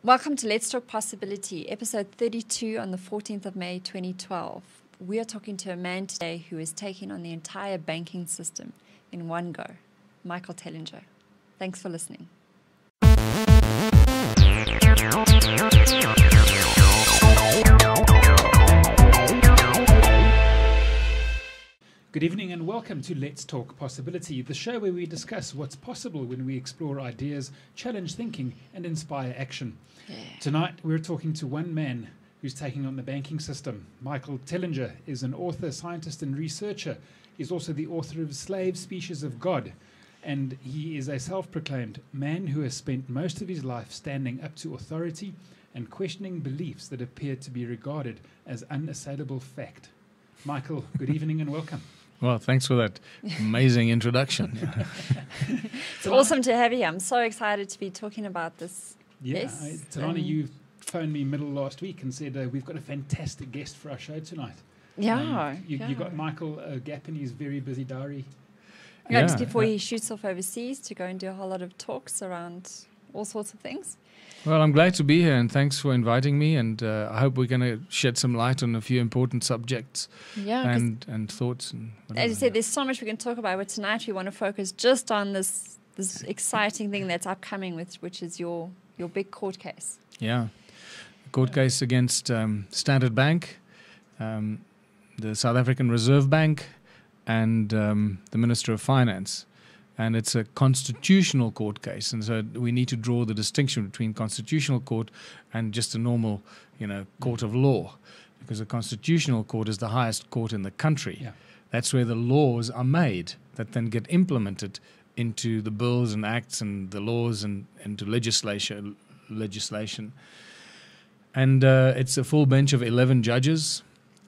Welcome to Let's Talk Possibility, episode 32 on the 14th of May 2012. We are talking to a man today who is taking on the entire banking system in one go, Michael Tellinger. Thanks for listening. Good evening and welcome to Let's Talk Possibility, the show where we discuss what's possible when we explore ideas, challenge thinking, and inspire action. Yeah. Tonight we're talking to one man who's taking on the banking system. Michael Tellinger is an author, scientist, and researcher. He's also the author of Slave Species of God, and he is a self-proclaimed man who has spent most of his life standing up to authority and questioning beliefs that appear to be regarded as unassailable fact. Michael, good evening and welcome. Well, thanks for that amazing introduction. It's awesome to have you. I'm so excited to be talking about this. Yeah, Yes. Talani, you phoned me middle last week and said we've got a fantastic guest for our show tonight. Yeah. You got Michael a gap in his very busy diary. Just before he shoots off overseas to go and do a whole lot of talks around all sorts of things. Well, I'm glad to be here, and thanks for inviting me. And I hope we're going to shed some light on a few important subjects and thoughts. And as you said, there's so much we can talk about. But tonight we want to focus just on this exciting thing that's upcoming, which is your big court case. Yeah, court case against Standard Bank, the South African Reserve Bank, and the Minister of Finance. And it's a constitutional court case, and so we need to draw the distinction between constitutional court and just a normal, court of law, because a constitutional court is the highest court in the country. Yeah. That's where the laws are made that then get implemented into the bills and acts and the laws and into legislation. And it's a full bench of 11 judges,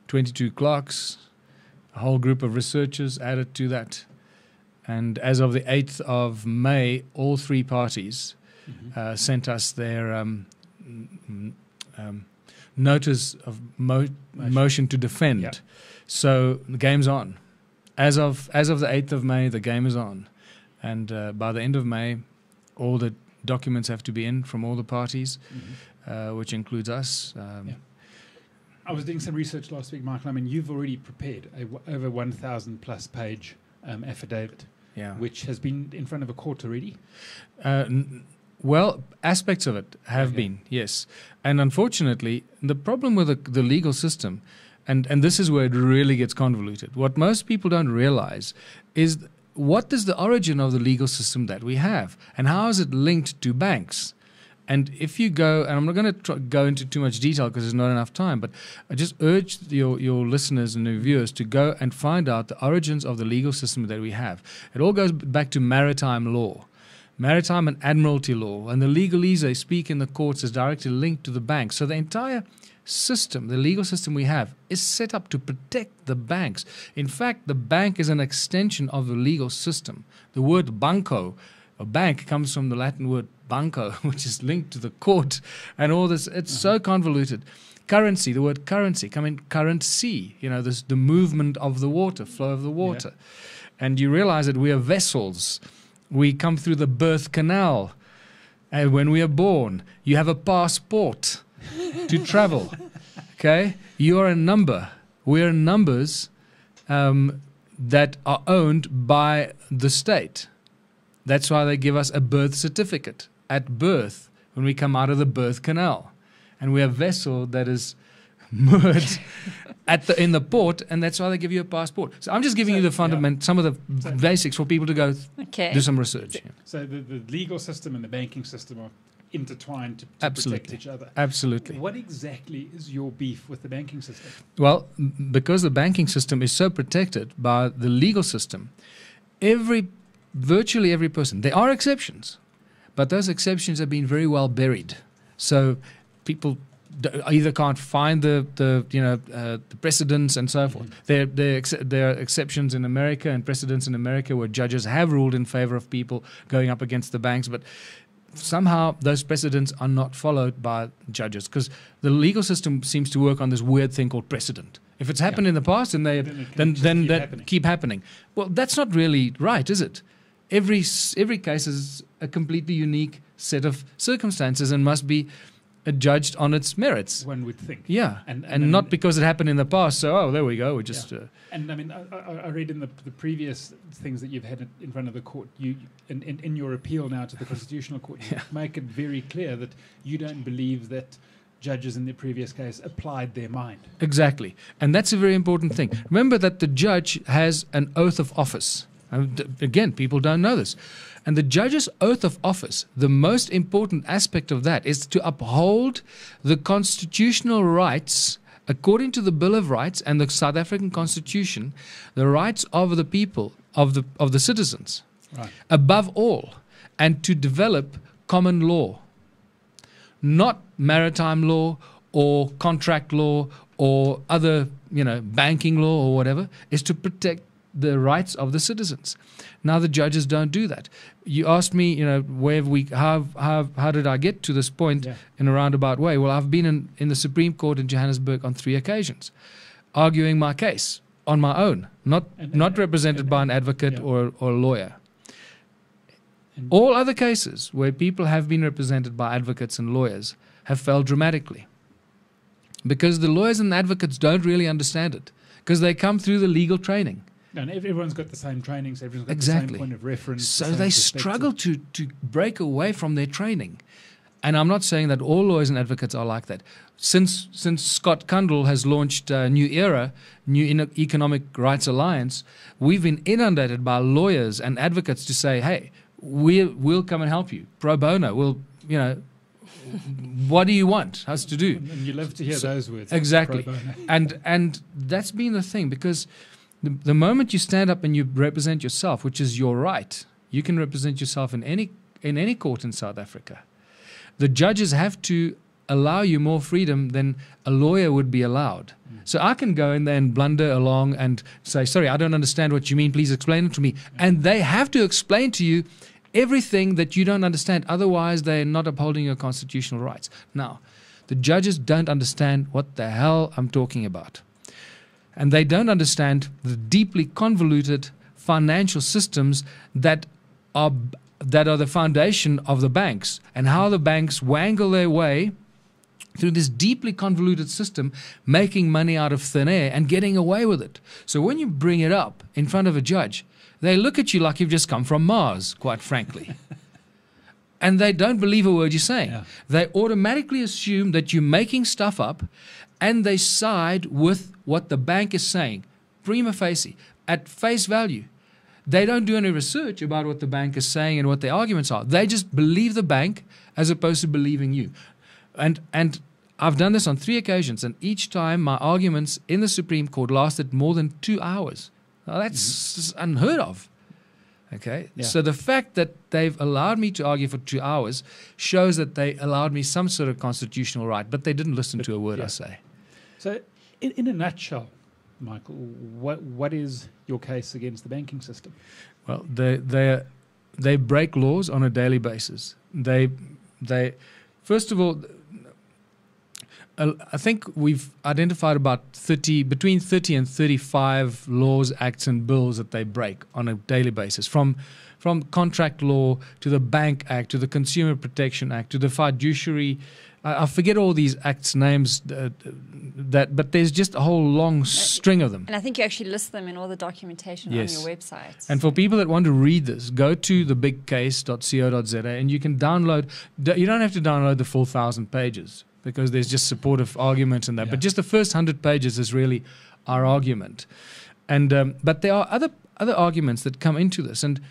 22 clerks, a whole group of researchers added to that. And as of the 8th of May, all three parties sent us their notice of motion to defend. Yeah. So the game's on. As of the 8th of May, the game is on. And by the end of May, all the documents have to be in from all the parties, which includes us. I was doing some research last week, Michael. I mean, you've already prepared over 1,000 plus page affidavit. Yeah. Which has been in front of a court already? Well, aspects of it have been, yes. And unfortunately, the problem with the legal system, and this is where it really gets convoluted, what most people don't realize is what is the origin of the legal system that we have, and how is it linked to banks? And if you go, and I'm not going to go into too much detail because there's not enough time, but I just urge your listeners and your viewers to go and find out the origins of the legal system that we have. It all goes back to maritime law, maritime and admiralty law, and the legalese they speak in the courts is directly linked to the banks. So the entire system, the legal system we have, is set up to protect the banks. In fact, the bank is an extension of the legal system. The word banco, a bank, comes from the Latin word banco, which is linked to the court and all this. It's so convoluted. Currency, the word currency, currency, the movement of the water, flow of the water. Yeah. And you realize that we are vessels. We come through the birth canal. And when we are born, you have a passport to travel. Okay? You are a number. We are numbers that are owned by the state. That's why they give us a birth certificate at birth when we come out of the birth canal. And we have a vessel that is moored in the port, and that's why they give you a passport. So I'm just giving you the some of the basics for people to go do some research. So the legal system and the banking system are intertwined to protect each other. Absolutely. What exactly is your beef with the banking system? Well, because the banking system is so protected by the legal system, virtually every person, there are exceptions, but those exceptions have been very well buried. So people either can't find the precedents and so forth. There are exceptions in America and precedents in America where judges have ruled in favor of people going up against the banks, but somehow those precedents are not followed by judges because the legal system seems to work on this weird thing called precedent. If it's happened in the past, then that keep happening. Well, that's not really right, is it? Every case is a completely unique set of circumstances and must be judged on its merits. One would think. Yeah, And not because it happened in the past. So, there we go. We just And I mean, I read in the previous things that you've had in front of the court, you in your appeal now to the Constitutional Court, you make it very clear that you don't believe that judges in the previous case applied their mind. Exactly. And that's a very important thing. Remember that the judge has an oath of office. Again, people don't know this. And the judge's oath of office, the most important aspect of that is to uphold the constitutional rights, according to the Bill of Rights and the South African Constitution, the rights of the people, of the citizens, Right. above all, and to develop common law. Not maritime law or contract law or other, banking law or whatever, is to protect the rights of the citizens. Now the judges don't do that. You asked me, how did I get to this point in a roundabout way? Well, I've been in the Supreme Court in Johannesburg on 3 occasions, arguing my case on my own, not represented by an advocate or a lawyer. All other cases where people have been represented by advocates and lawyers have failed dramatically because the lawyers and advocates don't really understand it because they come through the legal training. And everyone's got the same training, so everyone's got the Exactly. same point of reference. So they struggle to break away from their training. And I'm not saying that all lawyers and advocates are like that. Since Scott Kundell has launched New Era, New Economic Rights Alliance, we've been inundated by lawyers and advocates to say, hey, we'll come and help you. Pro bono. We'll, what do you want us to do? And you love to hear those words. Exactly. Pro bono. And that's been the thing because the moment you stand up and you represent yourself, which is your right, you can represent yourself in any court in South Africa. The judges have to allow you more freedom than a lawyer would be allowed. So I can go in there and blunder along and say, sorry, I don't understand what you mean. Please explain it to me. And they have to explain to you everything that you don't understand. Otherwise, they're not upholding your constitutional rights. Now, the judges don't understand what the hell I'm talking about. And they don't understand the deeply convoluted financial systems that are the foundation of the banks and how the banks wangle their way through this deeply convoluted system, making money out of thin air and getting away with it. So when you bring it up in front of a judge, they look at you like you've just come from Mars, quite frankly. And they don't believe a word you're saying. Yeah. They automatically assume that you're making stuff up and they side with what the bank is saying, prima facie, at face value. They don't do any research about what the bank is saying and what their arguments are. They just believe the bank as opposed to believing you. And I've done this on 3 occasions, and each time my arguments in the Supreme Court lasted more than 2 hours. Now that's unheard of. Okay? Yeah. So the fact that they've allowed me to argue for 2 hours shows that they allowed me some sort of constitutional right, but they didn't listen to a word I say. So in a nutshell, Michael, what is your case against the banking system? Well, they break laws on a daily basis. They first of all, I think we've identified about between 30 and 35 laws, acts, and bills that they break on a daily basis, from contract law to the Bank Act to the Consumer Protection Act to the Fiduciary. I forget all these acts names, but there's just a whole long string of them. And I think you actually list them in all the documentation on your website. And for people that want to read this, go to thebigcase.co.za and you can download. You don't have to download the full 1,000 pages because there's just supportive arguments in that. Yeah. But just the first 100 pages is really our argument. And but there are other arguments that come into this. And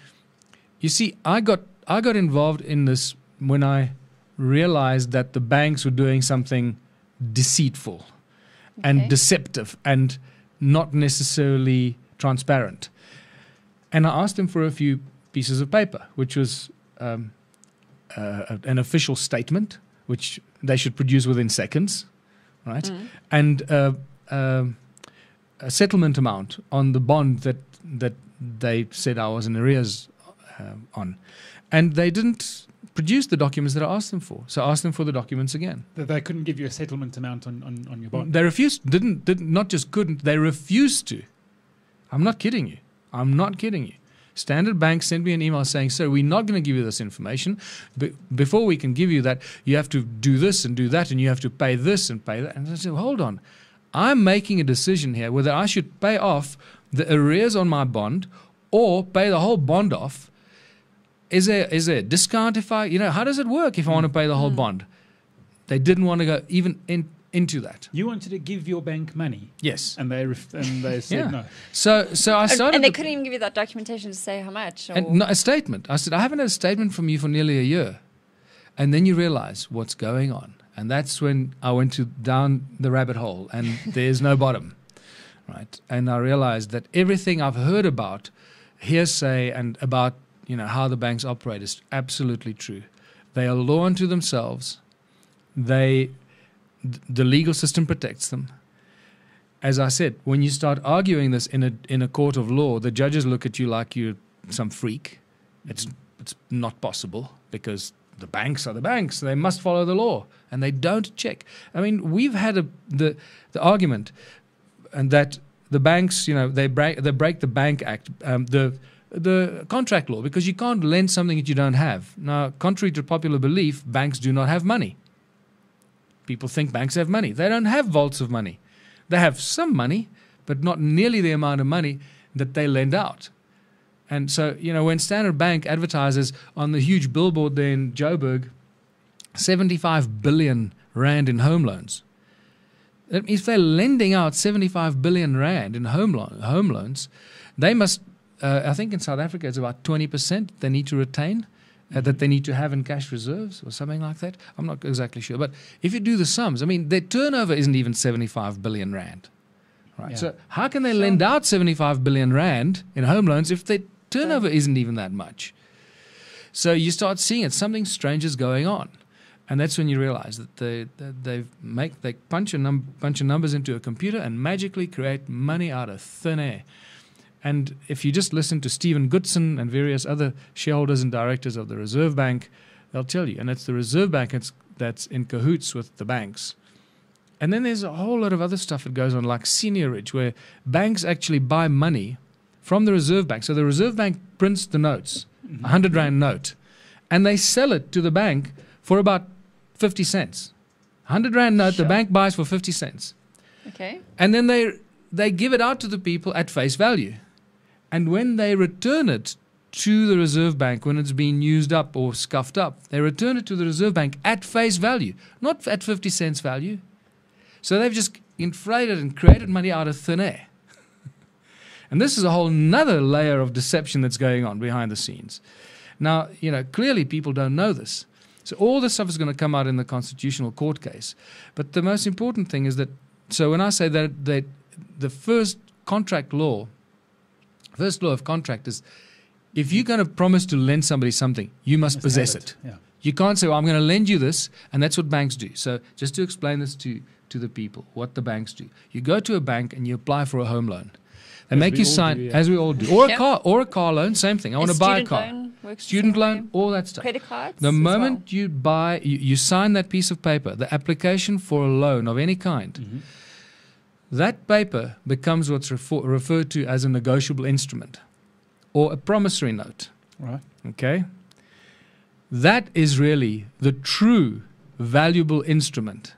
you see, I got involved in this when I realized that the banks were doing something deceitful and deceptive and not necessarily transparent. And I asked them for a few pieces of paper, which was an official statement, which they should produce within seconds, right? And a settlement amount on the bond that they said I was in arrears on. And they didn't produce the documents that I asked them for. So I asked them for the documents again. They couldn't give you a settlement amount on your bond? They refused, didn't not just couldn't, they refused to. I'm not kidding you. Standard Bank sent me an email saying, sir, we're not going to give you this information. But before we can give you that, you have to do this and do that, and you have to pay this and pay that. And I said, hold on. I'm making a decision here whether I should pay off the arrears on my bond or pay the whole bond off. Is there a discount if how does it work if I want to pay the whole bond? They didn't want to go even into that. You wanted to give your bank money. Yes. And they said no. So I started... And they couldn't even give you that documentation to say how much? Or? And not a statement. I said, I haven't had a statement from you for nearly a year. And then you realize what's going on. And that's when I went down the rabbit hole and there's no bottom. Right? And I realized that everything I've heard about, hearsay and about how the banks operate is absolutely true. They are law unto themselves. The legal system protects them. As I said, when you start arguing this in a court of law, the judges look at you like you're some freak. It's not possible because the banks are the banks. They must follow the law, and they don't check. I mean, we've had the argument, and that the banks, they break the Bank Act, the contract law, because you can't lend something that you don't have. Now, contrary to popular belief, banks do not have money. People think banks have money. They don't have vaults of money. They have some money, but not nearly the amount of money that they lend out. And so, when Standard Bank advertises on the huge billboard there in Joburg, 75 billion rand in home loans. If they're lending out 75 billion rand in home loans, they must, I think in South Africa it's about 20% they need to retain, that they need to have in cash reserves or something like that. I'm not exactly sure. But if you do the sums, I mean, their turnover isn't even 75 billion rand. Right? Yeah. So how can they lend out 75 billion rand in home loans if their turnover isn't even that much? So you start seeing it. Something strange is going on. And that's when you realize that they punch a bunch of numbers into a computer and magically create money out of thin air. And if you just listen to Stephen Goodson and various other shareholders and directors of the Reserve Bank, they'll tell you. And it's the Reserve Bank that's in cahoots with the banks. And then there's a whole lot of other stuff that goes on, like seniorage, where banks actually buy money from the Reserve Bank. So the Reserve Bank prints the notes, a 100 Rand note, and they sell it to the bank for about 50 cents. 100 Rand note, the bank buys for 50 cents. Okay. And then they give it out to the people at face value. And when they return it to the Reserve Bank, when it's been used up or scuffed up, they return it to the Reserve Bank at face value, not at 50 cents value. So they've just inflated and created money out of thin air. And this is a whole nother layer of deception that's going on behind the scenes. Now, clearly people don't know this. So all this stuff is going to come out in the constitutional court case. But the most important thing is that, so when I say that the first law of contract is, if you're going to promise to lend somebody something, you must possess it. Yeah. You can't say, well, I'm going to lend you this, and that's what banks do. So just to explain this to the people, what the banks do. You go to a bank and you apply for a home loan. They make you sign, as we all do, or a car loan, same thing. I want to buy a car. Student loan, all that stuff. Credit cards. The moment you buy, you sign that piece of paper, the application for a loan of any kind, that paper becomes what's referred to as a negotiable instrument or a promissory note. Right. Okay? That is really the true valuable instrument.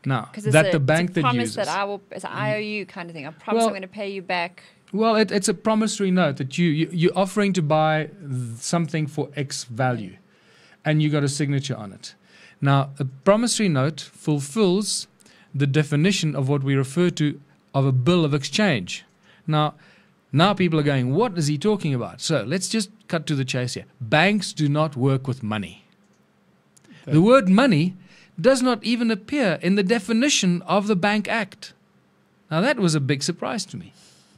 Now, that the bank that uses. It's a promise that it's an IOU kind of thing. I promise I'm going to pay you back. Well, it's a promissory note that you're offering to buy something for X value, and you got a signature on it. Now, a promissory note fulfills the definition of what we refer to of a bill of exchange. Now people are going, what is he talking about? So let's just cut to the chase here. Banks do not work with money. The word money does not even appear in the definition of the Bank Act. Now that was a big surprise to me.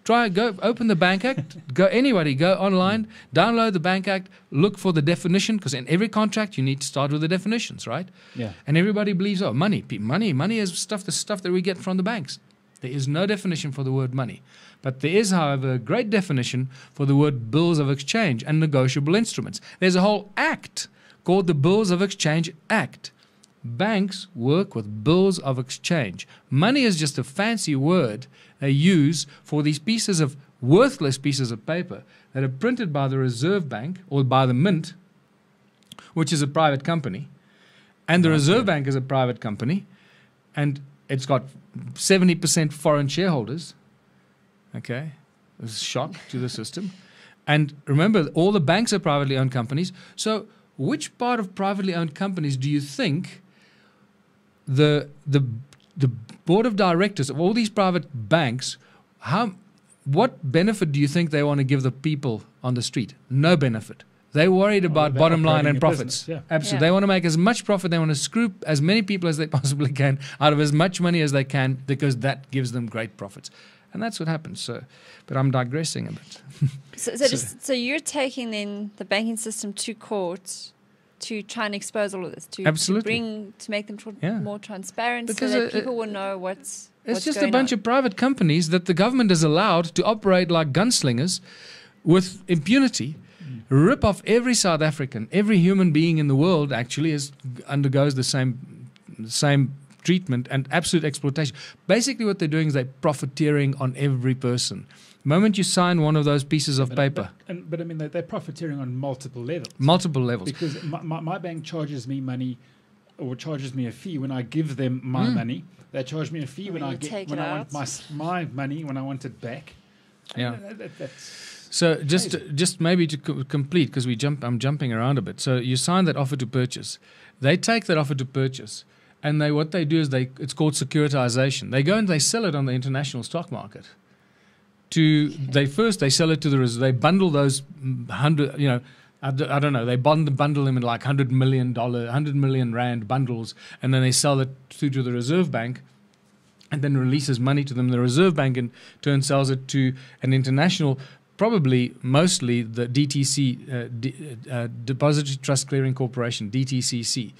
Go open the Bank Act, go online, download the Bank Act, look for the definition, because in every contract you need to start with the definitions, right? Yeah. And everybody believes, money is the stuff that we get from the banks. There is no definition for the word money. But there is, however, a great definition for the word bills of exchange and negotiable instruments. There's a whole act called the Bills of Exchange Act. Banks work with bills of exchange. Money is just a fancy word they use for these pieces of worthless pieces of paper that are printed by the Reserve Bank or by the Mint, which is a private company, and the Reserve Bank is a private company, and it's got 70% foreign shareholders. Okay, it's a shock to the system. And remember, all the banks are privately owned companies. So which part of privately owned companies do you think the board of directors of all these private banks, what benefit do you think they want to give the people on the street? No benefit. They're worried about bottom line and profits. Yeah. Absolutely. Yeah. They want to make as much profit. They want to screw as many people as they possibly can out of as much money as they can, because that gives them great profits. And that's what happens. So, but I'm digressing a bit. So you're taking then the banking system to court to try and expose all of this, to make them more transparent, because so that people will know what's just going a bunch on. of private companies that the government has allowed to operate like gunslingers with impunity. Rip off every South African, every human being in the world actually undergoes the same treatment and absolute exploitation. Basically what they're doing is they're profiteering on every person. The moment you sign one of those pieces of paper. But I mean, they're profiteering on multiple levels. Multiple levels. Because my bank charges me money, or charges me a fee when I give them my money. They charge me a fee when I want my money, when I want it back. Yeah. That's so just maybe to complete, because I'm jumping around a bit. So you sign that offer to purchase. They take that offer to purchase, and what they do is it's called securitization. They go and they sell it on the international stock market. They sell it to they bundle those 100, I don't know, they bundle them in like $100 million rand bundles, and then they sell it through to the Reserve Bank, and then releases money to them. The Reserve Bank in turn sells it to an international, mostly the DTC, Depository Trust Clearing Corporation, DTCC,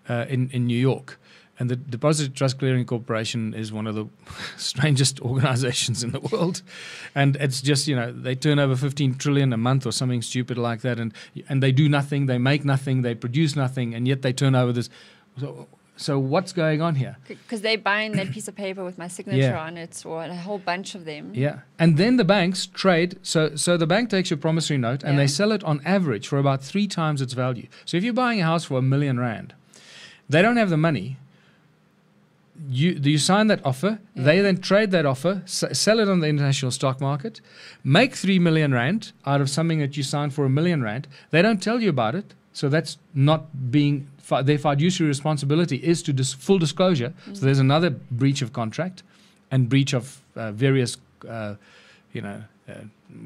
in New York. And the Depository Trust Clearing Corporation is one of the strangest organizations in the world. And it's just, they turn over 15 trillion a month or something stupid like that. And they do nothing, they make nothing, they produce nothing, and yet they turn over this. So what's going on here? Because they bind that piece of paper with my signature on it, or a whole bunch of them. Yeah. And then the banks trade. So the bank takes your promissory note and they sell it on average for about 3 times its value. So if you're buying a house for R1 million, they don't have the money. You sign that offer, they then trade that offer, sell it on the international stock market, make 3 million rand out of something that you signed for R1 million. They don't tell you about it, so that's not being their fiduciary responsibility is to full disclosure. So there's another breach of contract and breach of various,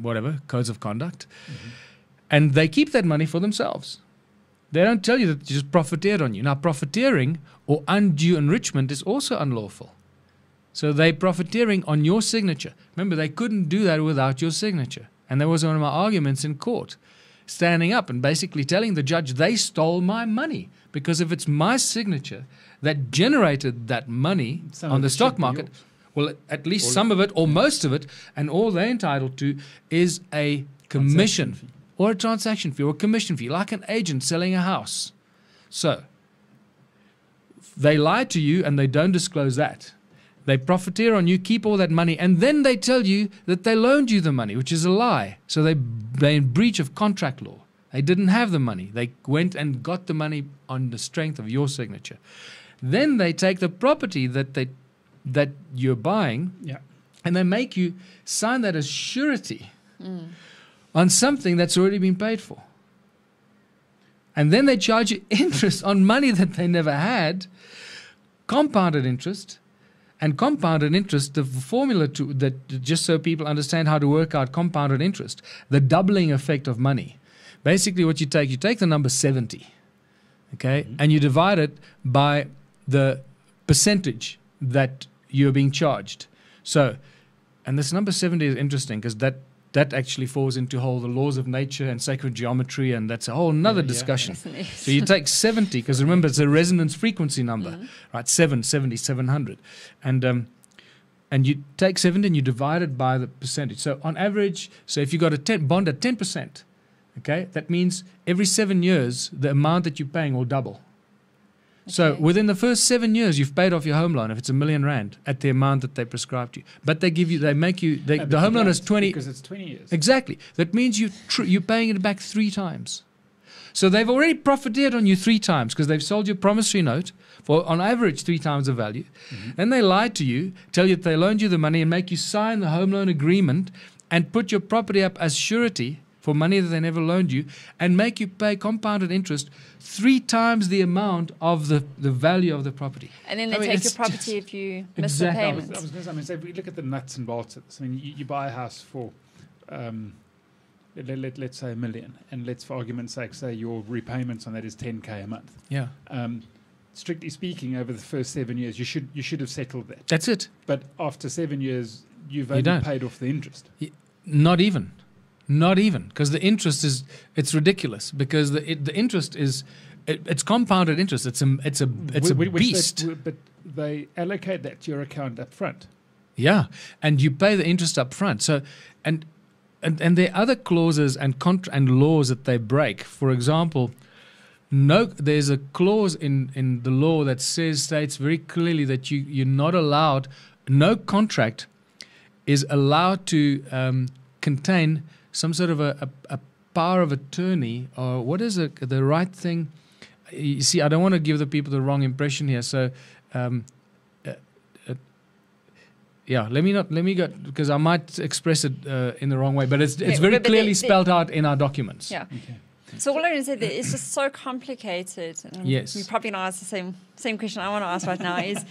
whatever codes of conduct, and they keep that money for themselves. They don't tell you that they just profiteered on you. Now, profiteering or undue enrichment is also unlawful. So they're profiteering on your signature. Remember, they couldn't do that without your signature. And that was one of my arguments in court, standing up and basically telling the judge they stole my money. Because if it's my signature that generated that money on the stock market, well, at least some of it or most of it, and all they're entitled to is a commission or a transaction fee or a commission fee, like an agent selling a house. So they lie to you and they don't disclose that. They profiteer on you, keep all that money, and then they tell you that they loaned you the money, which is a lie. So they're in breach of contract law. They didn't have the money. They went and got the money on the strength of your signature. Then they take the property that you're buying, and they make you sign that as surety on something that's already been paid for. And then they charge you interest on money that they never had, compounded interest. And compounded interest, the formula just so people understand how to work out compounded interest, the doubling effect of money. Basically what you take the number 70, okay, and you divide it by the percentage that you're being charged. So, and this number 70 is interesting because that actually falls into the laws of nature and sacred geometry, and that's a whole nother discussion. So you take 70, because remember it's a resonance frequency number, right? 70, 700. And you take 70 and you divide it by the percentage. So on average, so if you got a bond at 10%, okay, that means every 7 years, the amount that you're paying will double. So Okay. within the first 7 years, you've paid off your home loan if it's R1 million at the amount that they prescribed you. But the home loan is 20. Because it's 20 years. Exactly. That means you're paying it back 3 times. So they've already profiteered on you 3 times because they've sold you a promissory note for on average 3 times the value. Mm-hmm. Then they lied to you, tell you that they loaned you the money and make you sign the home loan agreement and put your property up as surety for money that they never loaned you and make you pay compounded interest 3 times the amount of the value of the property. And then they I mean, take your it's property just- if you miss the Exactly. I payment. was going to say, if we look at the nuts and bolts of this, I mean, you buy a house for, let's say $1 million, and let's, for argument's sake, say your repayments on that is 10K a month. Yeah. Strictly speaking, over the first 7 years, you should have settled that. That's it. But after 7 years, you've You only don't. paid off the interest. Not even, because the interest it's ridiculous because the interest it's compounded interest. It's a beast. But they allocate that to your account up front. Yeah, and you pay the interest up front. So and there are other clauses and laws that they break. For example, there's a clause in the law that states very clearly that you're not allowed. No contract is allowed to contain some sort of a power of attorney, or what is the right thing? You see, I don't want to give the people the wrong impression here. So, let me go because I might express it in the wrong way. But it's very but clearly spelled out in our documents. Yeah. Okay. So all I want to say that it's just so complicated. And Yes. We're probably going to ask the same question I want to ask right now is,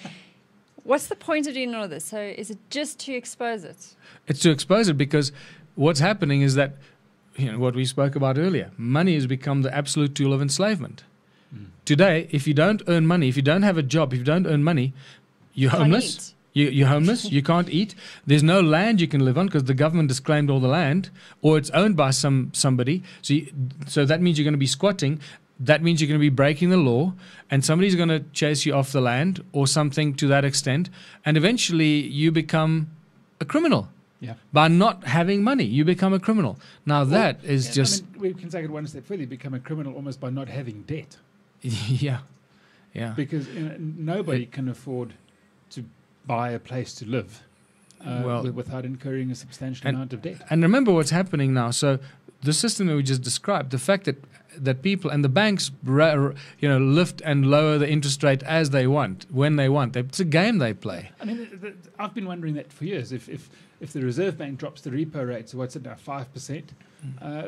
what's the point of doing all of this? So is it just to expose it? It's to expose it because what's happening is that, what we spoke about earlier, money has become the absolute tool of enslavement. Today, if you don't earn money, if you don't have a job, if you don't earn money, you're Can't homeless. You're homeless. You can't eat. There's no land you can live on because the government has claimed all the land, or it's owned by somebody. So that means you're going to be squatting. That means you're going to be breaking the law, and somebody's going to chase you off the land or something to that extent, and eventually you become a criminal. Yeah. By not having money, you become a criminal. Now that is just I mean, we can take it one step further. You become a criminal almost by not having debt, yeah. because nobody can afford to buy a place to live without incurring a substantial amount of debt. And remember what's happening now. So the system that we just described, the fact that people and the banks, lift and lower the interest rate as they want, when they want. It's a game they play. I mean, I've been wondering that for years. If the Reserve Bank drops the repo rate, so what's it now, 5%?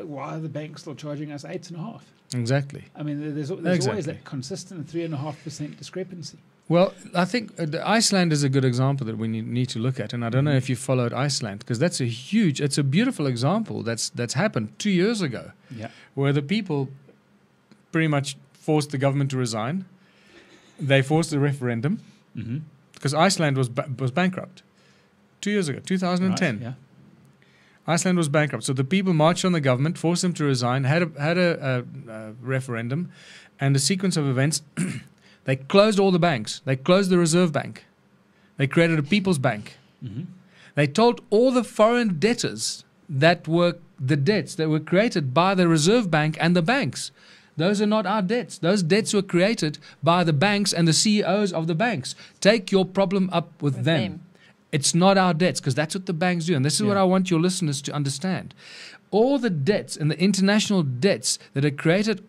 Why are the banks still charging us 8.5%? Exactly. I mean, there's Exactly. always that consistent 3.5% discrepancy. Well, I think Iceland is a good example that we need to look at, and I don't know if you followed Iceland because it's a beautiful example that's happened 2 years ago, where the people pretty much forced the government to resign. They forced a referendum because Iceland was bankrupt 2 years ago, 2010. Right, yeah. Iceland was bankrupt, so the people marched on the government, forced them to resign, had a referendum, and a sequence of events. They closed all the banks. They closed the Reserve Bank. They created a People's Bank. They told all the foreign debtors that were the debts that were created by the Reserve Bank and the banks. Those are not our debts. Those debts were created by the banks and the CEOs of the banks. Take your problem up with them. It's not our debts, because that's what the banks do. And this is what I want your listeners to understand. All the debts and the international debts that are created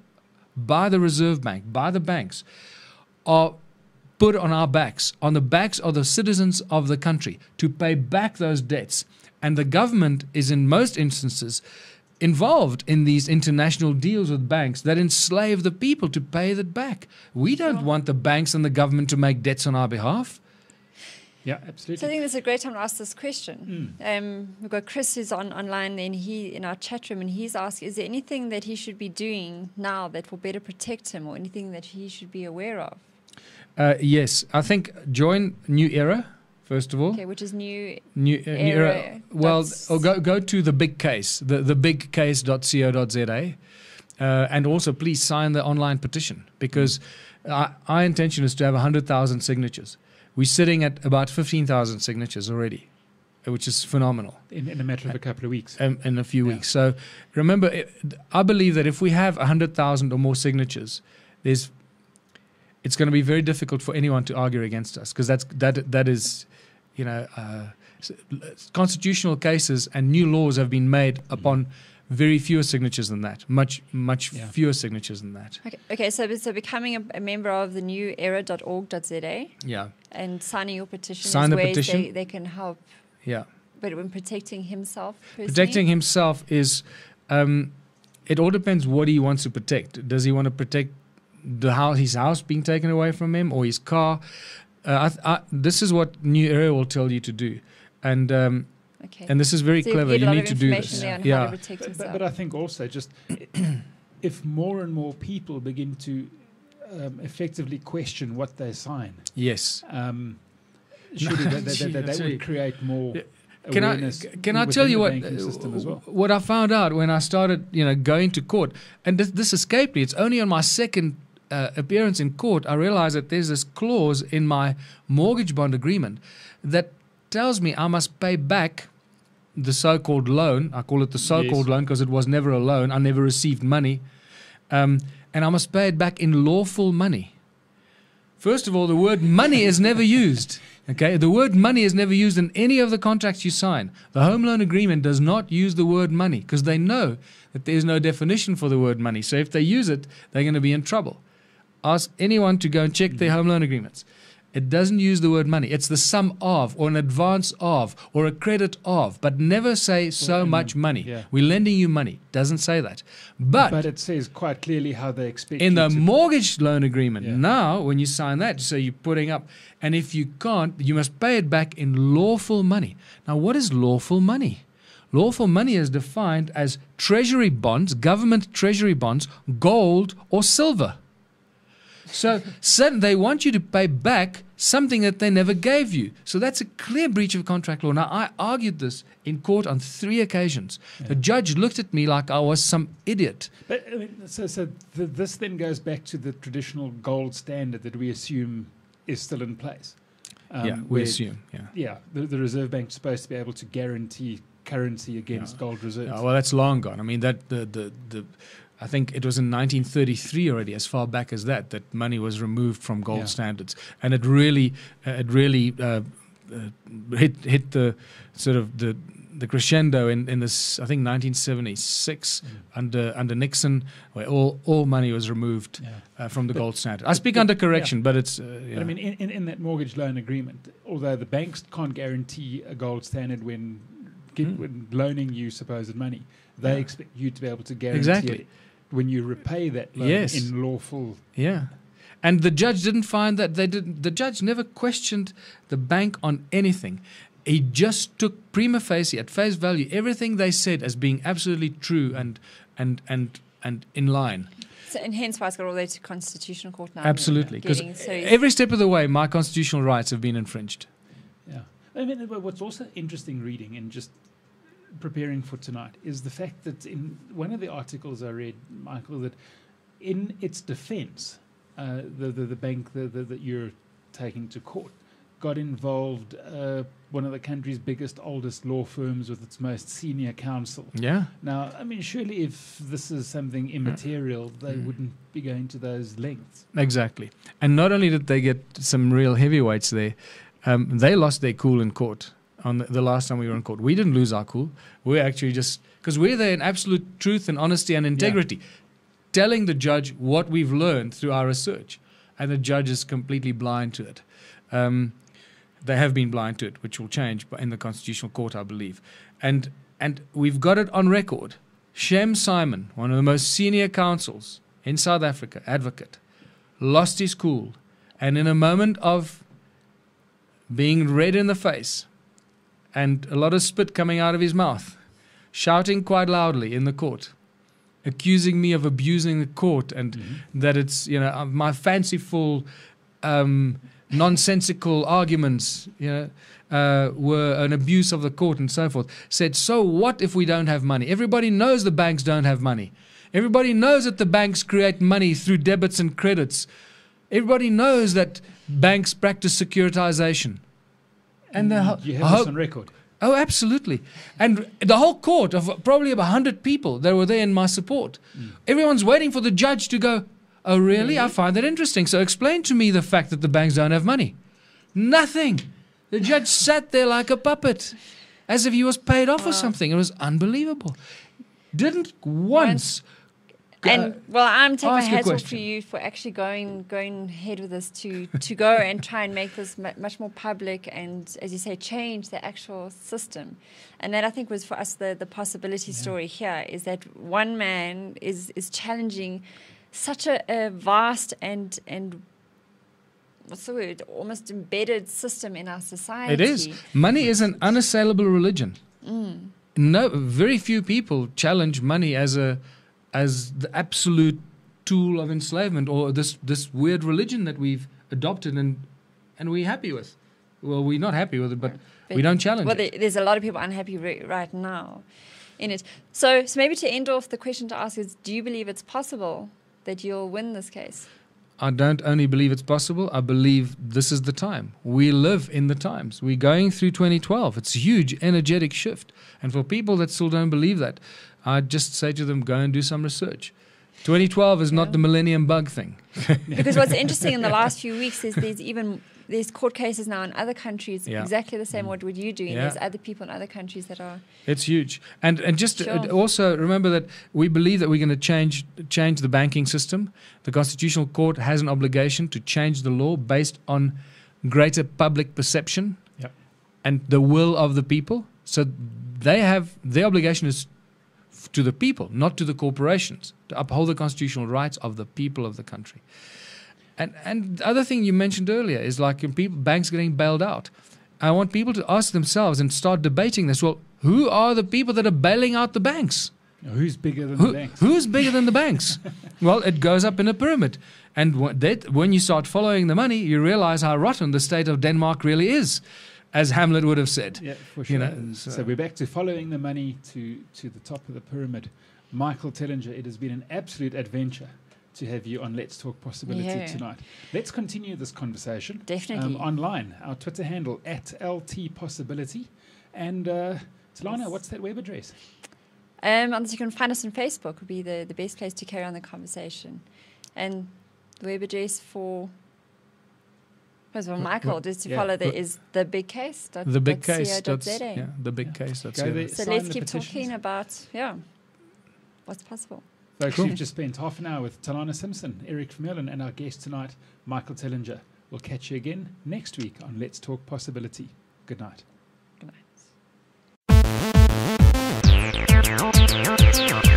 by the Reserve Bank, by the banks, are put on our backs, on the backs of the citizens of the country, to pay back those debts. And the government is, in most instances, involved in these international deals with banks that enslave the people to pay that back. We don't want the banks and the government to make debts on our behalf. Yeah, absolutely. So I think this is a great time to ask this question. We've got Chris who's online, and he in our chat room, and he's asked, is there anything that he should be doing now that will better protect him, or anything that he should be aware of? Yes, I think join New Era, first of all. Okay, which is New Era. Well, or go to the big case, the bigcase.co.za, and also please sign the online petition, because our intention is to have 100,000 signatures. We're sitting at about 15,000 signatures already, which is phenomenal. In a matter of a couple of weeks. In a few weeks. So remember, I believe that if we have 100,000 or more signatures, it's going to be very difficult for anyone to argue against us, because that is, constitutional cases and new laws have been made upon very fewer signatures than that, much fewer signatures than that. Okay. So becoming a member of the new era.org.za, and signing your petition is ways they can help. Yeah. But when protecting himself personally? Protecting himself is, it all depends what he wants to protect. Does he want to protect his house being taken away from him, or his car? This is what New Era will tell you to do. And and this is very clever. You need to do this. But I think also just if more and more people begin to effectively question what they sign, yes, surely that would create more awareness. Can I tell you what I found out when I started, going to court, and this escaped me. It's only on my second appearance in court I realized that there's this clause in my mortgage bond agreement that tells me I must pay back the so-called loan. I call it the so-called loan because it was never a loan. I never received money. And I must pay it back in lawful money. First of all, the word money is never used. Okay, the word money is never used in any of the contracts you sign. The home loan agreement does not use the word money because they know that there is no definition for the word money. So if they use it, they're going to be in trouble. Ask anyone to go and check their home loan agreements. It doesn't use the word money. It's the sum of, or an advance of, or a credit of, but never say so much money. Yeah. We're lending you money. Doesn't say that. But it says quite clearly how they expect in the mortgage loan agreement. Yeah. Now, when you sign that, so you're putting up, and if you can't, you must pay it back in lawful money. Now, what is lawful money? Lawful money is defined as treasury bonds, government treasury bonds, gold or silver. So they want you to pay back something that they never gave you. So that's a clear breach of contract law. Now, I argued this in court on 3 occasions. Yeah. The judge looked at me like I was some idiot. But this then goes back to the traditional gold standard that we assume is still in place. We assume. Yeah, the Reserve Bank is supposed to be able to guarantee currency against gold reserves. Well, that's long gone. I mean, I think it was in 1933 already, as far back as that money was removed from gold standards, and it really hit the sort of the crescendo in this, I think 1976 under Nixon, where all money was removed from the gold standard. I speak under correction, but it's. But I mean, in that mortgage loan agreement, although the banks can't guarantee a gold standard when loaning you supposed money, they expect you to be able to guarantee it when you repay that loan in lawful. Yeah. And the judge didn't find that the judge never questioned the bank on anything. He just took prima facie, at face value, everything they said as being absolutely true and in line. So, and hence why it's got all the way to constitutional court now. Absolutely. Because every step of the way, my constitutional rights have been infringed. Yeah. I mean, what's also interesting reading and just preparing for tonight is the fact that in one of the articles I read, Michael, that in its defense, the bank that you're taking to court got involved, one of the country's biggest, oldest law firms with its most senior counsel. Yeah. Now, I mean, surely if this is something immaterial, they wouldn't be going to those lengths. Exactly. And not only did they get some real heavyweights there, they lost their cool in court. On the last time we were in court, we didn't lose our cool. We're actually just, because we're there in absolute truth and honesty and integrity, telling the judge what we've learned through our research, and the judge is completely blind to it. They have been blind to it, which will change in the Constitutional Court, I believe. And we've got it on record. Shem Simon, one of the most senior counsels in South Africa, advocate, lost his cool, and in a moment of being red in the face and a lot of spit coming out of his mouth, shouting quite loudly in the court, accusing me of abusing the court and that it's, my fanciful, nonsensical arguments, were an abuse of the court and so forth. Said, so what if we don't have money? Everybody knows the banks don't have money. Everybody knows that the banks create money through debits and credits. Everybody knows that banks practice securitization. And you have this on record. Oh, absolutely. And the whole court of probably about 100 people that were there in my support, everyone's waiting for the judge to go, Oh, really? I find that interesting. So explain to me the fact that the banks don't have money. Nothing. The judge sat there like a puppet, as if he was paid off or something. It was unbelievable. Didn't once. And well, I'm taking my ask a hats off question. for you for actually going ahead with this to go and try and make this much more public and, as you say, change the actual system. And that, I think, was for us the possibility story here, is that one man is challenging such a vast and what's the word, almost embedded system in our society. It is. Money is an unassailable religion. No, very few people challenge money as the absolute tool of enslavement, or this weird religion that we've adopted and we're happy with. Well, we're not happy with it, but we don't challenge it. There's a lot of people unhappy right now in it. So maybe to end off, the question to ask is, do you believe it's possible that you'll win this case? I don't only believe it's possible, I believe this is the time. We live in the times. We're going through 2012. It's a huge, energetic shift. And for people that still don't believe that, I'd just say to them, go and do some research. 2012 is not the millennium bug thing. Because what's interesting in the last few weeks is there's court cases now in other countries exactly the same what you're doing. There's other people in other countries that are... It's huge. And just also remember that we believe that we're going to change the banking system. The Constitutional Court has an obligation to change the law based on greater public perception and the will of the people. So their obligation is to the people, not to the corporations, to uphold the constitutional rights of the people of the country. And the other thing you mentioned earlier is like banks getting bailed out. I want people to ask themselves and start debating this. Well, who are the people that are bailing out the banks? Who's bigger than the banks? Who's bigger than the banks? Well, it goes up in a pyramid. And when you start following the money, you realize how rotten the state of Denmark really is, as Hamlet would have said. Yeah, for sure. So we're back to following the money to the top of the pyramid. Michael Tellinger, it has been an absolute adventure to have you on Let's Talk Possibility tonight. Let's continue this conversation. Definitely. Online, our Twitter handle @LTPossibility. And Talana, what's that web address? You can find us on Facebook, would be the best place to carry on the conversation. And the web address for Michael, just to follow that is thebigcase.co.za. Thebigcase.co.za. So let's keep talking about, what's possible. Folks, you've just spent half an hour with Talana Simpson, Eric Vermeulen, and our guest tonight, Michael Tellinger. We'll catch you again next week on Let's Talk Possibility. Good night. Good night.